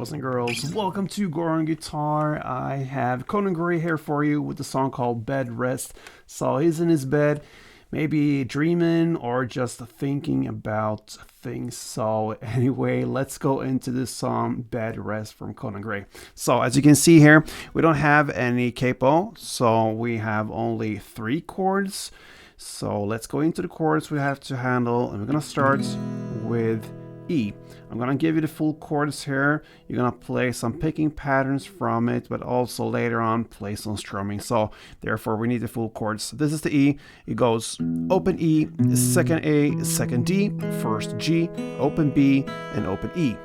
boys and girls, welcome to Goran Guitar. I have Conan Gray here for you with the song called Bed Rest. So he's in his bed, maybe dreaming or just thinking about things. So anyway, let's go into this song Bed Rest from Conan Gray. So as you can see here, we don't have any capo, so we have only 3 chords. So let's go into the chords we have to handle, and we're gonna start with E. I'm gonna give you the full chords here. You're gonna play some picking patterns from it, but also later on play some strumming. So therefore we need the full chords. This is the E. It goes open E, second A, second D, first G, open B, and open E.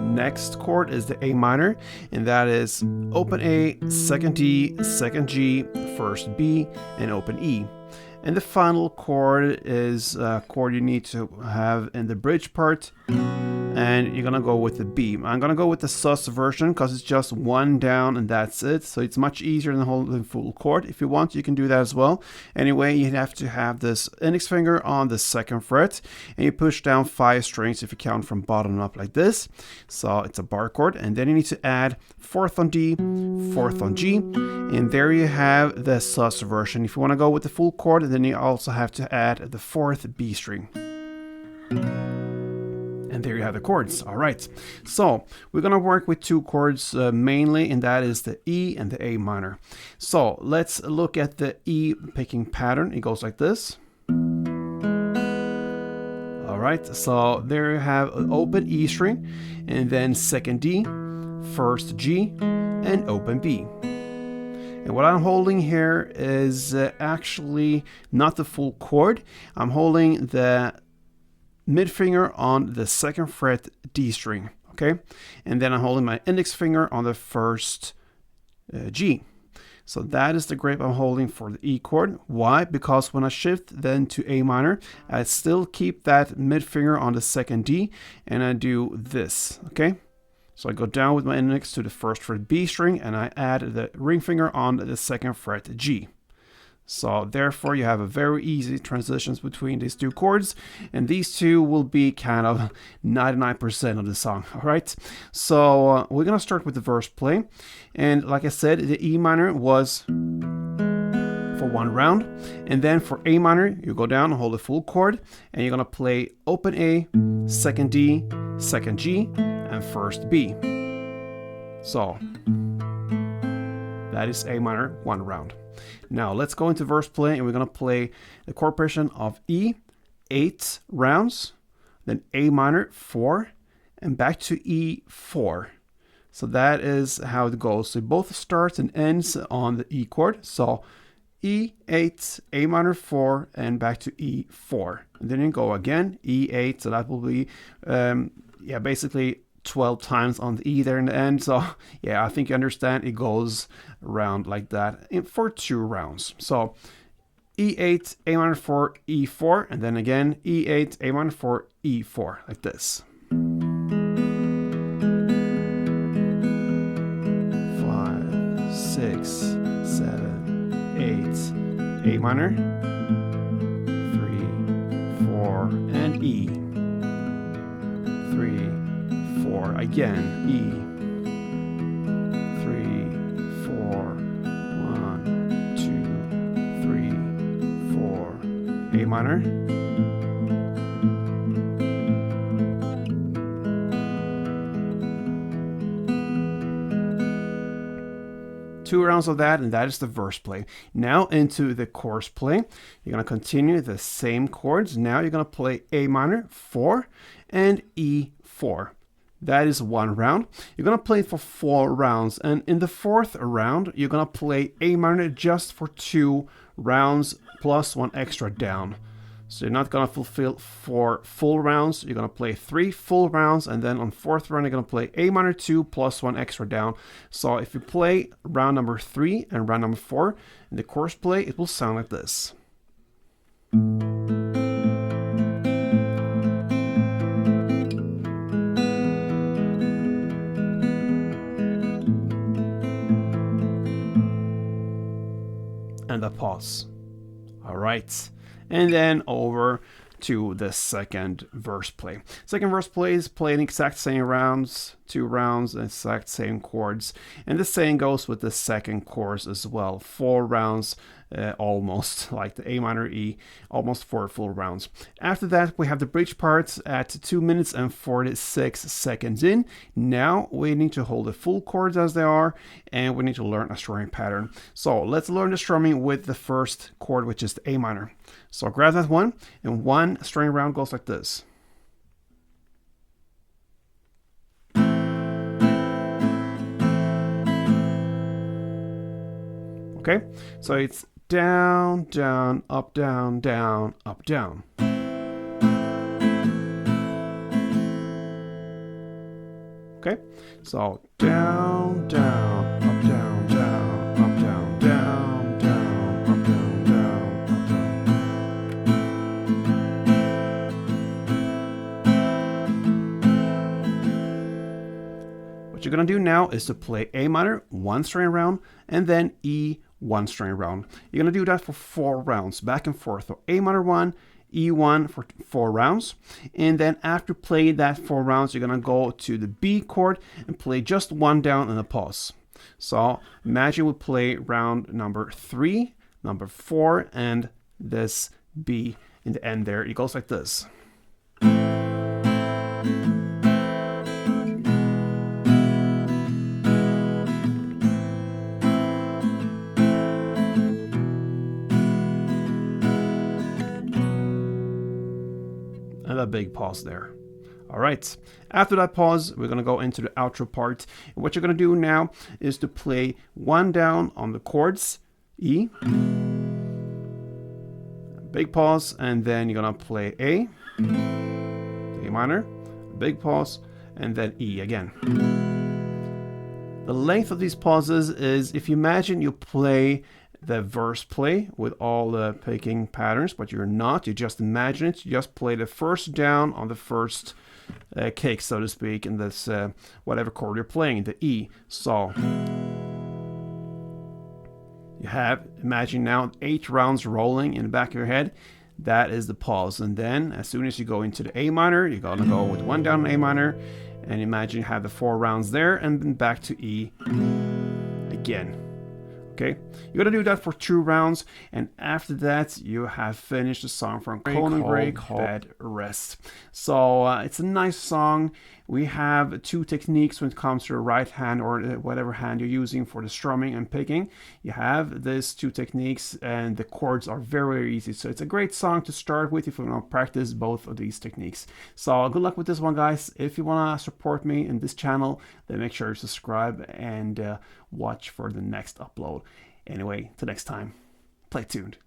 Next chord is the A minor, and that is open A, second D, second G, first B, and open E. And the final chord is a chord you need to have in the bridge part, and you're gonna go with the B. I'm gonna go with the sus version because it's just 1 down and that's it. So it's much easier than holding full chord. If you want, you can do that as well. Anyway, you have to have this index finger on the 2nd fret, and you push down 5 strings if you count from bottom up like this. So it's a bar chord, and then you need to add 4th on D, 4th on G, and there you have the sus version. If you want to go with the full chord, then you also have to add the 4th B string. And there you have the chords. All right, so we're gonna work with 2 chords mainly, and that is the E and the A minor. So let's look at the E picking pattern. It goes like this. All right, so there you have an open E string, and then second D, first G, and open B. And what I'm holding here is actually not the full chord. I'm holding the mid finger on the 2nd fret D string, okay? And then I'm holding my index finger on the 1st G. So that is the grip I'm holding for the E chord. Why? Because when I shift then to A minor, I still keep that mid finger on the 2nd D, and I do this, okay? So I go down with my index to the 1st fret B string, and I add the ring finger on the 2nd fret G. So therefore you have a very easy transitions between these 2 chords, and these 2 will be kind of 99% of the song. All right, so we're gonna start with the verse play, and like I said, the E minor was for 1 round, and then for A minor you go down and hold the full chord, and you're gonna play open A, second D, second G, and first B. So that is A minor 1 round. Now let's go into verse play, and we're gonna play the chord progression of E 8 rounds, then A minor 4, and back to E 4. So that is how it goes. So it both starts and ends on the E chord. So E 8, A minor 4, and back to E 4. And then you go again, E 8. So that will be basically 12 times on the E there in the end. So yeah, I think you understand it goes around like that for 2 rounds. So E8, A minor 4, E4, and then again E8, A minor 4, E4, like this. 5, 6, 7, 8, A minor, 3, 4, and E. 3, 4, again, E, 3, 4, 1, 2, 3, 4, A minor, 2 rounds of that, and that is the verse play. Now into the chorus play. You're going to continue the same chords. Now you're going to play A minor 4 and E4. That is 1 round. You're going to play it for 4 rounds, and in the 4th round you're going to play A minor just for 2 rounds plus 1 extra down. So you're not going to fulfill 4 full rounds. You're going to play 3 full rounds, and then on 4th round you're going to play A minor 2 plus 1 extra down. So if you play round number 3 and round number 4 in the chorus play, it will sound like this. And a pause. All right. And then over to the second verse play. Second verse play is playing exact same rounds, 2 rounds, exact same chords. And the same goes with the second chorus as well. 4 rounds, almost like the A minor E, almost 4 full rounds. After that, we have the bridge parts at 2 minutes and 46 seconds in. Now we need to hold the full chords as they are, and we need to learn a strumming pattern. So let's learn the strumming with the first chord, which is the A minor. So grab that one, and one string round goes like this. Okay, so it's down, down, up, down, down, up, down. Okay, so down, down, up, down, down, up, down, down, down, up, down, down, up, down. What you're gonna do now is to play A minor, 1 string round, and then E, 1 string round. You're going to do that for 4 rounds, back and forth. So A minor 1, E1 for 4 rounds. And then after playing that 4 rounds, you're going to go to the B chord and play just 1 down and a pause. So imagine we play round number 3, number 4, and this B in the end there. It goes like this. A big pause there. All right, after that pause, we're going to go into the outro part. And what you're going to do now is to play 1 down on the chords, E, big pause, and then you're going to play A minor, big pause, and then E again. The length of these pauses is, if you imagine you play the verse play with all the picking patterns, but you're not, you just imagine it, you just play the first down on the first kick, so to speak, in this whatever chord you're playing, the E. So you have, imagine now 8 rounds rolling in the back of your head. That is the pause. And then as soon as you go into the A minor, you're gonna go with 1 down on A minor, and imagine you have the 4 rounds there, and then back to E again. Okay, you're gonna do that for 2 rounds, and after that you have finished the song from Conan Gray called Bed Rest. So it's a nice song. We have 2 techniques when it comes to the right hand or whatever hand you're using for the strumming and picking. You have these 2 techniques, and the chords are very, very easy. So it's a great song to start with if you want to practice both of these techniques. So good luck with this one, guys. If you want to support me in this channel, then make sure you subscribe and watch for the next upload. Anyway, till next time, play tuned.